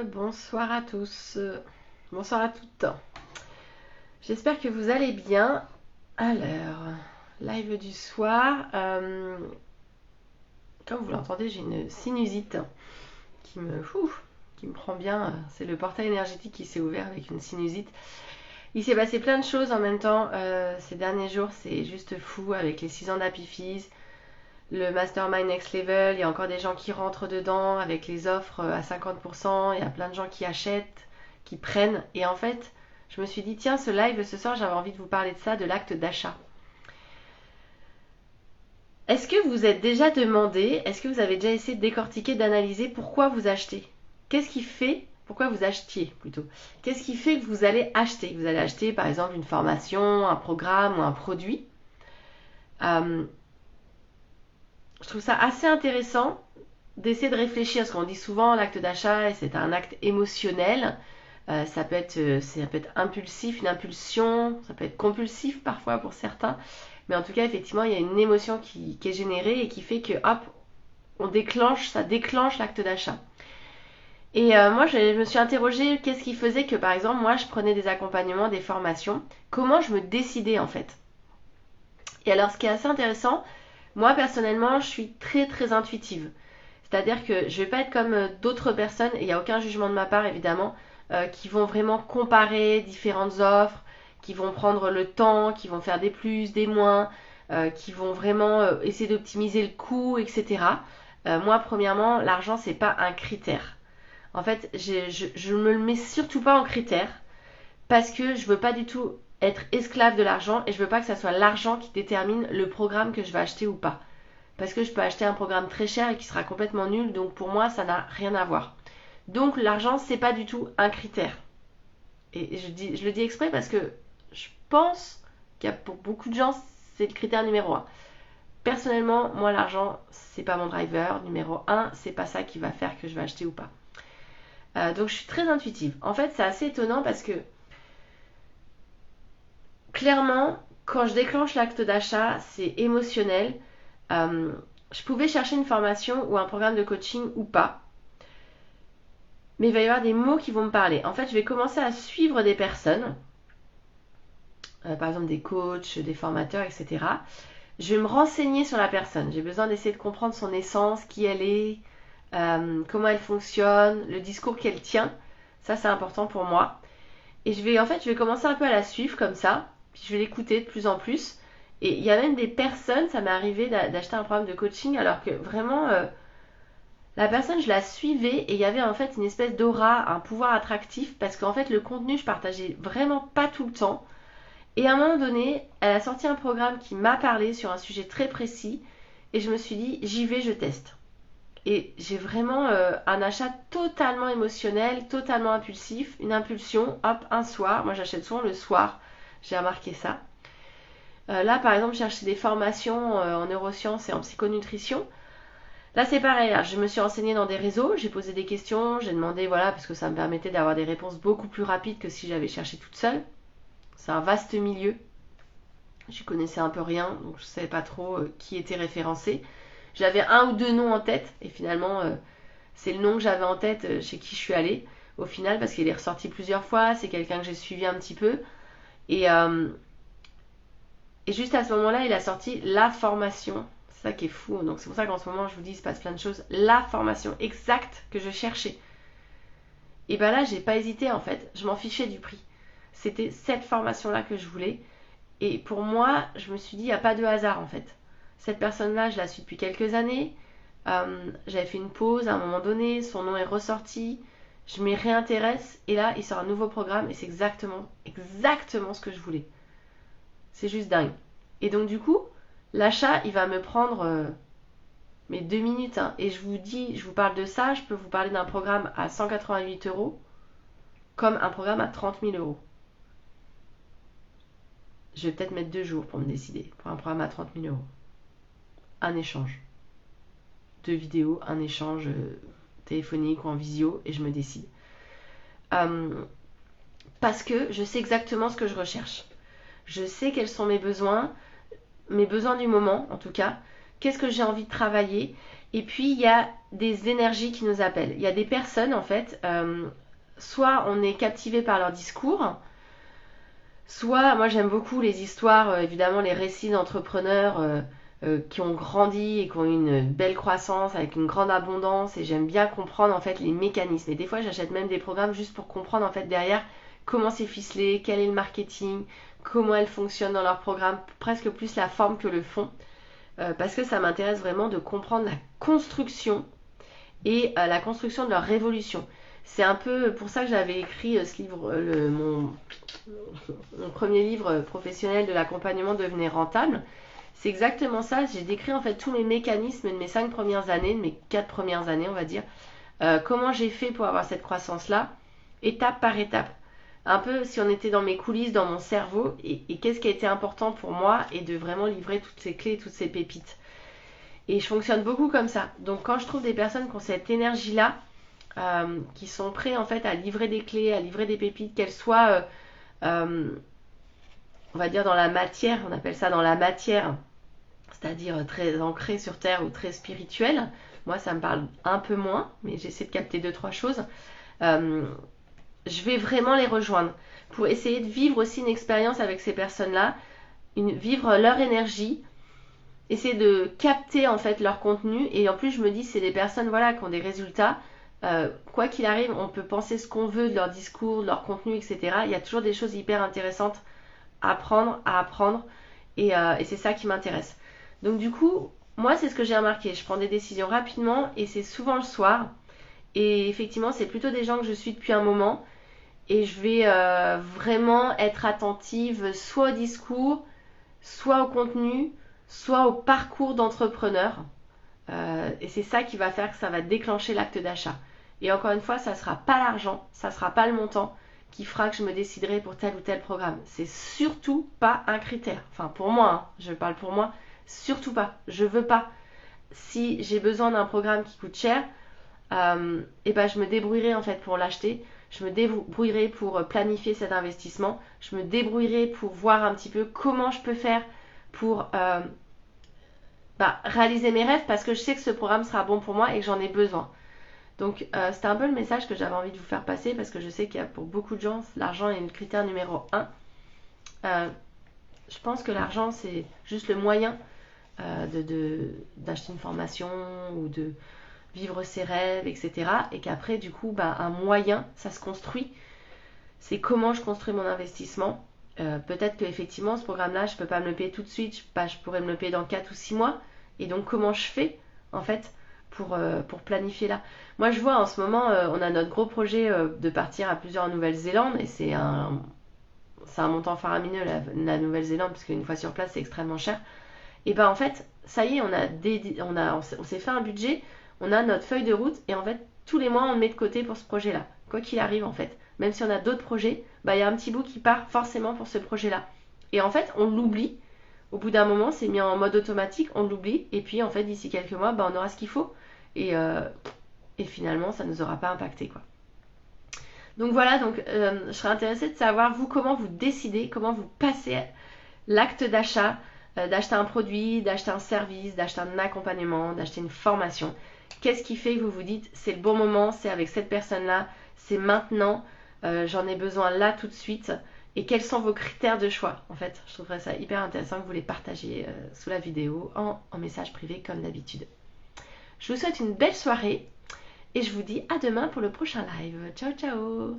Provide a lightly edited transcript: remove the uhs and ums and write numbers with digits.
bonsoir à tous, bonsoir à toutes. J'espère que vous allez bien. Alors, live du soir. Comme vous l'entendez, j'ai une sinusite qui me prend bien. C'est le portail énergétique qui s'est ouvert avec une sinusite. Il s'est passé plein de choses en même temps ces derniers jours. C'est juste fou avec les 6 ans d'Happy Fizz. Le Mastermind Next Level, il y a encore des gens qui rentrent dedans avec les offres à 50%, il y a plein de gens qui achètent, qui prennent. Et en fait, je me suis dit, tiens, ce live ce soir, j'avais envie de vous parler de ça, de l'acte d'achat. Est-ce que vous êtes déjà demandé, est-ce que vous avez déjà essayé de décortiquer, d'analyser pourquoi vous achetez? Qu'est-ce qui fait, pourquoi vous achetiez plutôt? Qu'est-ce qui fait que vous allez acheter? Vous allez acheter par exemple une formation, un programme ou un produit. Je trouve ça assez intéressant d'essayer de réfléchir, parce qu'on dit souvent l'acte d'achat, c'est un acte émotionnel. Ça peut être impulsif, une impulsion, ça peut être compulsif parfois pour certains. Mais en tout cas, effectivement, il y a une émotion qui est générée et qui fait que, hop, ça déclenche l'acte d'achat. Et moi, je me suis interrogée, qu'est-ce qui faisait que, par exemple, moi, je prenais des accompagnements, des formations, comment je me décidais en fait. Et alors, ce qui est assez intéressant, moi, personnellement, je suis très, très intuitive. C'est-à-dire que je vais pas être comme d'autres personnes, et il n'y a aucun jugement de ma part, évidemment, qui vont vraiment comparer différentes offres, qui vont prendre le temps, qui vont faire des plus, des moins, qui vont vraiment essayer d'optimiser le coût, etc. Moi, premièrement, l'argent, c'est pas un critère. En fait, je me le mets surtout pas en critère, parce que je veux pas du tout être esclave de l'argent, et je veux pas que ça soit l'argent qui détermine le programme que je vais acheter ou pas. Parce que je peux acheter un programme très cher et qui sera complètement nul, donc pour moi ça n'a rien à voir. Donc l'argent c'est pas du tout un critère. Et je le dis exprès parce que je pense qu'il y a pour beaucoup de gens c'est le critère numéro un. Personnellement, moi l'argent c'est pas mon driver numéro un, c'est pas ça qui va faire que je vais acheter ou pas. Donc je suis très intuitive. En fait c'est assez étonnant parce que clairement quand je déclenche l'acte d'achat c'est émotionnel. Je pouvais chercher une formation ou un programme de coaching ou pas. Mais il va y avoir des mots qui vont me parler. En fait, je vais commencer à suivre des personnes, par exemple des coachs, des formateurs, etc. Je vais me renseigner sur la personne. J'ai besoin d'essayer de comprendre son essence, qui elle est, comment elle fonctionne, le discours qu'elle tient. Ça, c'est important pour moi. Et je vais commencer un peu à la suivre comme ça. Puis je vais l'écouter de plus en plus. Et il y a même des personnes, ça m'est arrivé d'acheter un programme de coaching alors que vraiment la personne je la suivais et il y avait en fait une espèce d'aura, un pouvoir attractif parce qu'en fait le contenu je partageais vraiment pas tout le temps. Et à un moment donné, elle a sorti un programme qui m'a parlé sur un sujet très précis et je me suis dit j'y vais, je teste. Et j'ai vraiment un achat totalement émotionnel, totalement impulsif, une impulsion, hop, un soir. Moi j'achète souvent le soir, j'ai remarqué ça. Là, par exemple, je cherchais des formations en neurosciences et en psychonutrition. Là, c'est pareil. Je me suis renseignée dans des réseaux, j'ai posé des questions, j'ai demandé, voilà, parce que ça me permettait d'avoir des réponses beaucoup plus rapides que si j'avais cherché toute seule. C'est un vaste milieu. J'y connaissais un peu rien, donc je ne savais pas trop qui était référencé. J'avais un ou deux noms en tête, et finalement, c'est le nom que j'avais en tête chez qui je suis allée, au final, parce qu'il est ressorti plusieurs fois. C'est quelqu'un que j'ai suivi un petit peu. Et, euh, Et juste à ce moment-là, il a sorti la formation. C'est ça qui est fou. Donc c'est pour ça qu'en ce moment, je vous dis, il se passe plein de choses. La formation exacte que je cherchais. Et ben là, j'ai pas hésité en fait. Je m'en fichais du prix. C'était cette formation-là que je voulais. Et pour moi, je me suis dit, il n'y a pas de hasard en fait. Cette personne-là, je la suis depuis quelques années. J'avais fait une pause à un moment donné. Son nom est ressorti. Je m'y réintéresse. Et là, il sort un nouveau programme. Et c'est exactement ce que je voulais. C'est juste dingue. Et donc du coup, l'achat, il va me prendre mes 2 minutes. Hein. Et je vous parle de ça, je peux vous parler d'un programme à 188 euros comme un programme à 30 000 euros. Je vais peut-être mettre 2 jours pour me décider pour un programme à 30 000 euros. Un échange. 2 vidéos, un échange téléphonique ou en visio et je me décide. Parce que je sais exactement ce que je recherche. Je sais quels sont mes besoins du moment en tout cas. Qu'est-ce que j'ai envie de travailler? Et puis il y a des énergies qui nous appellent. Il y a des personnes en fait, soit on est captivé par leur discours, soit moi j'aime beaucoup les histoires, évidemment les récits d'entrepreneurs qui ont grandi et qui ont eu une belle croissance avec une grande abondance, et j'aime bien comprendre en fait les mécanismes. Et des fois j'achète même des programmes juste pour comprendre en fait derrière comment c'est ficelé, quel est le marketing, comment elles fonctionnent dans leur programme, presque plus la forme que le fond. Parce que ça m'intéresse vraiment de comprendre la construction et la construction de leur révolution. C'est un peu pour ça que j'avais écrit ce livre, mon premier livre professionnel de l'accompagnement devenir rentable. C'est exactement ça. J'ai décrit en fait tous mes mécanismes de mes 5 premières années, de mes 4 premières années, on va dire. Comment j'ai fait pour avoir cette croissance-là, étape par étape. Un peu si on était dans mes coulisses, dans mon cerveau, et qu'est-ce qui a été important pour moi, et de vraiment livrer toutes ces clés, toutes ces pépites. Et je fonctionne beaucoup comme ça. Donc quand je trouve des personnes qui ont cette énergie-là, qui sont prêts en fait à livrer des clés, à livrer des pépites, qu'elles soient, on va dire dans la matière, on appelle ça dans la matière, c'est-à-dire très ancrées sur terre ou très spirituelles. Moi ça me parle un peu moins, mais j'essaie de capter 2-3 choses. Je vais vraiment les rejoindre pour essayer de vivre aussi une expérience avec ces personnes-là, vivre leur énergie, essayer de capter en fait leur contenu. Et en plus je me dis c'est des personnes voilà qui ont des résultats. Quoi qu'il arrive, on peut penser ce qu'on veut de leur discours, de leur contenu, etc. Il y a toujours des choses hyper intéressantes à apprendre, et c'est ça qui m'intéresse. Donc du coup, moi c'est ce que j'ai remarqué, je prends des décisions rapidement et c'est souvent le soir. Et effectivement, c'est plutôt des gens que je suis depuis un moment, et je vais vraiment être attentive soit au discours, soit au contenu, soit au parcours d'entrepreneur. Et c'est ça qui va faire que ça va déclencher l'acte d'achat. Et encore une fois, ça ne sera pas l'argent, ça ne sera pas le montant qui fera que je me déciderai pour tel ou tel programme. C'est surtout pas un critère. Enfin, pour moi, hein, je parle pour moi, surtout pas. Je veux pas. Si j'ai besoin d'un programme qui coûte cher, et ben je me débrouillerai en fait pour l'acheter. Je me débrouillerai pour planifier cet investissement. Je me débrouillerai pour voir un petit peu comment je peux faire pour réaliser mes rêves, parce que je sais que ce programme sera bon pour moi et que j'en ai besoin. Donc c'était un peu le message que j'avais envie de vous faire passer, parce que je sais qu'il y a pour beaucoup de gens, l'argent est le critère numéro 1. Je pense que l'argent c'est juste le moyen d'acheter une formation ou de vivre ses rêves, etc. Et qu'après du coup un moyen ça se construit. C'est comment je construis mon investissement. Peut-être qu'effectivement ce programme-là je peux pas me le payer tout de suite, je pourrais me le payer dans 4 ou 6 mois. Et donc comment je fais en fait pour planifier là. Moi je vois en ce moment on a notre gros projet de partir à plusieurs en Nouvelle-Zélande, et c'est un montant faramineux la Nouvelle-Zélande, parce qu'une fois sur place c'est extrêmement cher. Et ben en fait ça y est, on s'est fait un budget, on a notre feuille de route, et en fait tous les mois on le met de côté pour ce projet là, quoi qu'il arrive en fait. Même si on a d'autres projets, il y a un petit bout qui part forcément pour ce projet là. Et en fait on l'oublie. Au bout d'un moment, c'est mis en mode automatique, on l'oublie, et puis en fait, d'ici quelques mois, on aura ce qu'il faut, et finalement, ça ne nous aura pas impacté, quoi. Donc voilà, je serais intéressée de savoir, vous, comment vous décidez, comment vous passez l'acte d'achat, d'acheter un produit, d'acheter un service, d'acheter un accompagnement, d'acheter une formation. Qu'est-ce qui fait que vous vous dites, c'est le bon moment, c'est avec cette personne-là, c'est maintenant, j'en ai besoin là tout de suite. Et quels sont vos critères de choix? En fait, je trouverais ça hyper intéressant que vous les partagiez sous la vidéo en message privé comme d'habitude. Je vous souhaite une belle soirée et je vous dis à demain pour le prochain live. Ciao ciao!